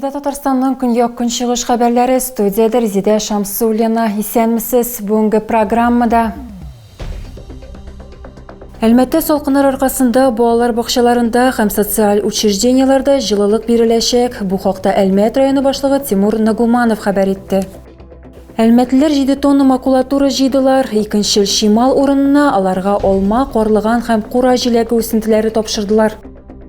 Эфирда Татарстанның көньяк көнчыгыш хәбәрләре, студияда Резеда Шамсуллина. Исәнмесез, бүгенге программада. Әлмәттә салкыннар аркасында балалар бакчаларында һәм социаль учрежденияларда җылылык биреләчәк. Бу хакта Әлмәт районы башлыгы Тимур Нагуманов хәбәр итте. Әлмәтлеләр 7 тонна макулатура җыйдылар. Икенче ел шимал урынына аларга алма, карлыган һәм кура җиләге үсентеләре тапшырдылар.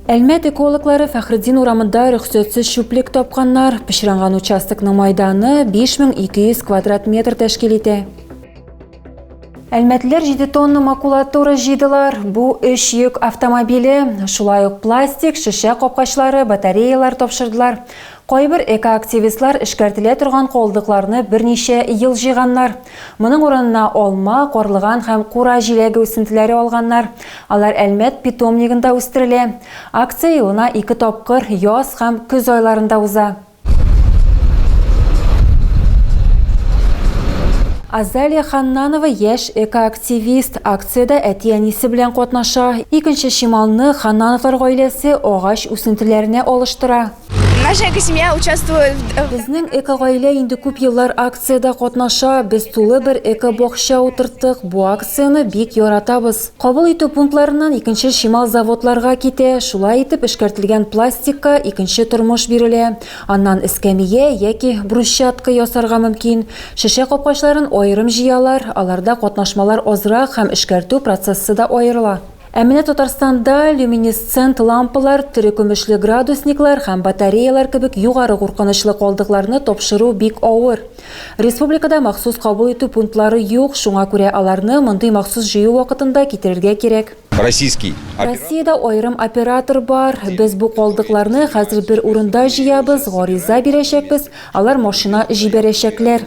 Әлмәт экологлары Фәхреддин урамында рөхсәтсез чүплек тапканнар. Пычранган участокның майданы 5200 квадрат метр тәшкил итә. Әлмәтлеләр 7 тонна макулатура җыйдылар. Бу 3 йөк автомобиле, шулай ук пластик, шешә капкачлары, батареялар тапшырдылар. Кайбер экоактивистлар эшкәртелә торган калдыкларны берничә ел җыйганнар. Моның урынына алма, карлыган һәм кура җиләге үсентеләре алганнар. Алар Әлмәт питомнигында үстерелә. Акция елына 2 тапкыр яз һәм көз айларында уза. Азалия Ханнанова яшь экоактивист. Акцияда әти-әнисе белән катнаша. Икенче шималны Ханнановлар гаиләсе агач үсентеләренә алыштыра. Наша эко-семья участвует. Безнең эко-гаилә инде күп еллар акцияда катнаша. Без тулы бер эко-бакча утырттык. Бу акцияны бик яратабыз. Кабул итү пунктларыннан икенче шимал заводларга китә. Шулай итеп эшкәртелгән пластикка икенче тормыш бирелә. Аннан эскәмия яки брусчатка ясарга мөмкин. Шешә капкачларын аерым җыялар. Аларда катнашмалар азрак һәм эшкәртү процессы да аерыла. Әмінә Татарстанда люминесцент лампалар, терекөмешле градусниклар һәм батареялар кебек югары куркынычлы калдыкларны тапшыру бик авыр. Республикада махсус кабул итү пунктлары юк, шуңа күрә аларны мондый махсус җыю вакытында китерергә кирәк. Россиядә аерым оператор бар. Без бу калдыкларны хәзер бер урында җыябыз, гариза бирәчәкбез, алар машина җибәрәчәкләр.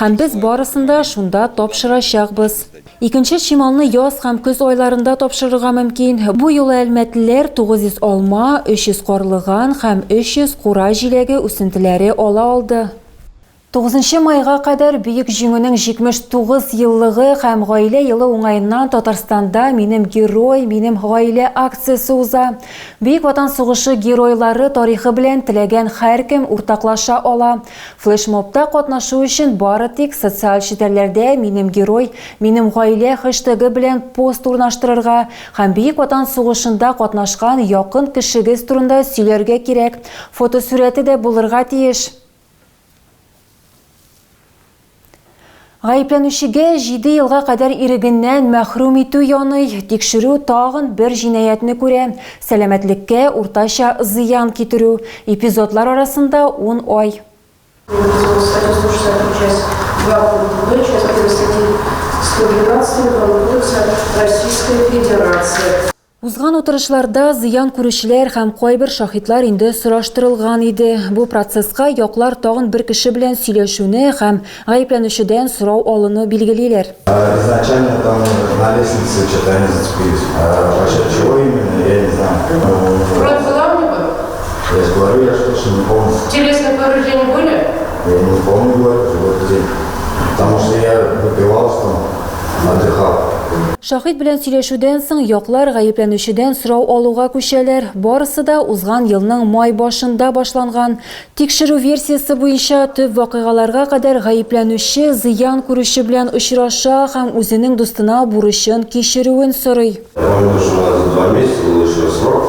Һәм без барысында шунда тапшырачакбыз. Икенче шималны яз һәм көз айларында тапшырырга мөмкин. Бу юлы әлмәтлеләр 900 алма, 300 карлыган һәм 300 кура җиләге үсентеләре ала алды. 9 майга кадәр Бөек җиңүнең 79 еллыгы һәм гаилә елы уңаеннан Татарстанда «Минем герой, минем гаилә» акциясе уза. Бөек Ватан сугышы геройлары тарихы белән теләгән һәркем уртаклаша ала. Флешмобта катнашу өчен бары тик социаль челтәрләрдә «Минем герой, минем гаилә» хэштегы белән пост урнаштырырга һәм Бөек Ватан сугышында катнашкан якын кешегез турында сөйләргә кирәк. Фотосурәте дә булырга тиеш. Гаепләнүчегә 7 елга кадәр ирегеннән мәхрүм итү яный. Тикшерү тагын бер җинаятны күрә. Сәламәтлеккә уртача зыян китерү. Эпизодлар арасында 10 ай. Узган утырышларда зыян күрүчеләр һәм кайбер шаһитлар инде сораштырылган иде. Бу процесска яклар тагын бер кеше белән сөйләшүне һәм гаепләнүчедән сорау алуны билгелиләр. Изначально там на лестнице что-то они зацепились. Чего именно, я не знаю. Кровь была у него? Я же говорю, я что-то не помню. Телесные повреждения были? Я не помню в этот день. Потому что я выпивал, что отдыхал. Шахид белән сөйләшүдән соң яклар гаепләнүчедән сорау алуга күчәләр. Барысы да узган елның май башында башланган. Тикшерү версиясе буенча төп вакыйгаларга кадәр гаепләнүче зыян күрүче белән очраша һәм үзенең дустына бурычын кичерүен сорый. Он вышел за 2 месяца, был еще срок,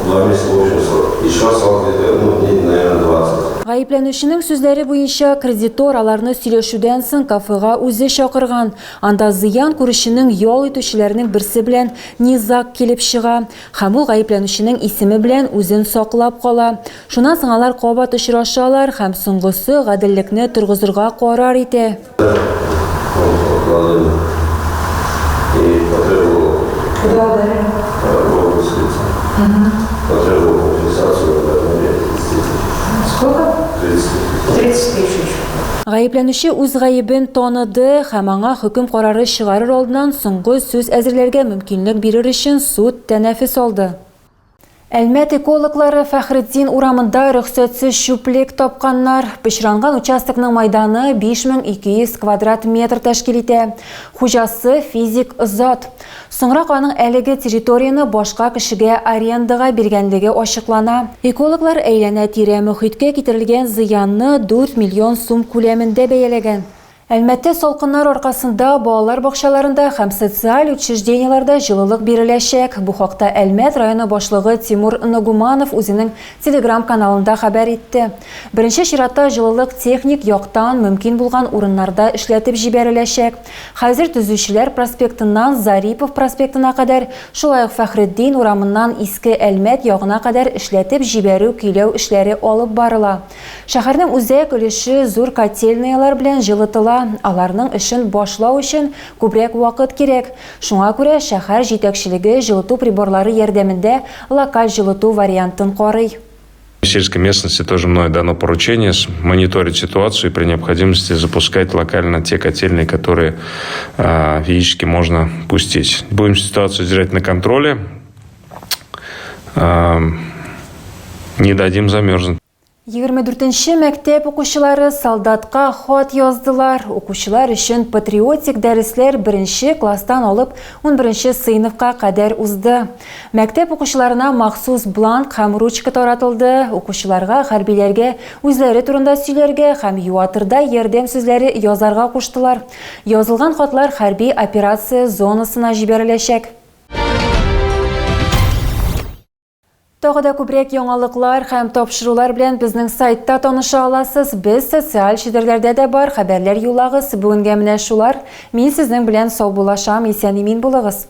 2 месяца общий срок. Еще срок где-то, дней, наверное, 20. Гаепләнүченең сүзләре буенча кредитор аларны сөйләшүдән соң кафега үзе чакырган. Анда зыян күрүченең ял итүчеләрнең берсе белән низак килеп чыга. Һәм ул гаепләнүченең исеме белән үзен саклап кала. Шуннан соң алар кабат очрашалар һәм соңгысы гаделлекне торгызырга карар итә. Сколько? 30 тысяч. Гаепләнүче үз гаебен таныды һәм аңа хөкем карары чыгарыр алдыннан соңгы сүз әзерләргә мөмкинлек бирер өчен суд тәнәфес алды. Әлмәт экологлары Фәхреддин урамында рөхсәтсез шүплек тапканнар. Пычранган участокның майданы 5200 квадрат метр тәшкил итә. Хуҗасы физик зат. Соңрак аның әлеге территорияны башка кешегә арендага биргәнлеге ачыклана. Экологлар әйләнә-тирә мөхиткә китерелгән зыянны 4 миллион сум күләмендә бәяләгән. Әлмәттә салкыннар аркасында балалар бакчаларында һәм социаль учрежденияларда җылылык биреләчәк. Бу хакта Әлмәт районы башлыгы Тимур Нагуманов үзенең Telegram каналында хәбәр итте. Беренче чиратта җылылык техник яктан мөмкин булган урыннарда эшләтеп җибәреләчәк. Хәзер Төзүчеләр проспектыннан Зарипов проспектына кадәр, шулай ук Фәхреддин урамыннан Иске Әлмәт ягына кадәр эшләтеп җибәрү көйләү эшләре алып барыла. Шәһәрнең үзәк өлеше зур котельниялар белән җылытыла. Аларның эшен башлау өчен күбрәк вакыт кирәк. Шуңа күрә шәһәр җитәкчелеге җылыту приборлары ярдәмендә локаль җылыту вариантын карый. В сельской местности тоже мной дано поручение мониторить ситуацию и при необходимости запускать локально те котельные, которые физически можно пустить. Будем ситуацию держать на контроле, не дадим замерзнуть. 24-нче мәктәп укучылары солдатка хат яздылар. Укучылар өчен патриотик дәресләр 1-нче класстан алып 11-нче сыйныфка кадәр узды. Мәктәп укучыларына махсус бланк һәм ручка таратылды. Укучыларга хәрбиләргә үзләре турында сөйләргә һәм юатырда ярдәм сүзләре язарга куштылар. Язылган хатлар хәрби операция зонасына җибәреләчәк. Тагы да күбрәк яңалыклар һәм тапшырулар белән безнең сайтта таныша аласыз. Без социаль челләрдә дә бар, хәбәрләр юлагыз. Бүгенгә менә шулар. Мин сезнең белән сау булашам, исән-имин булыгыз.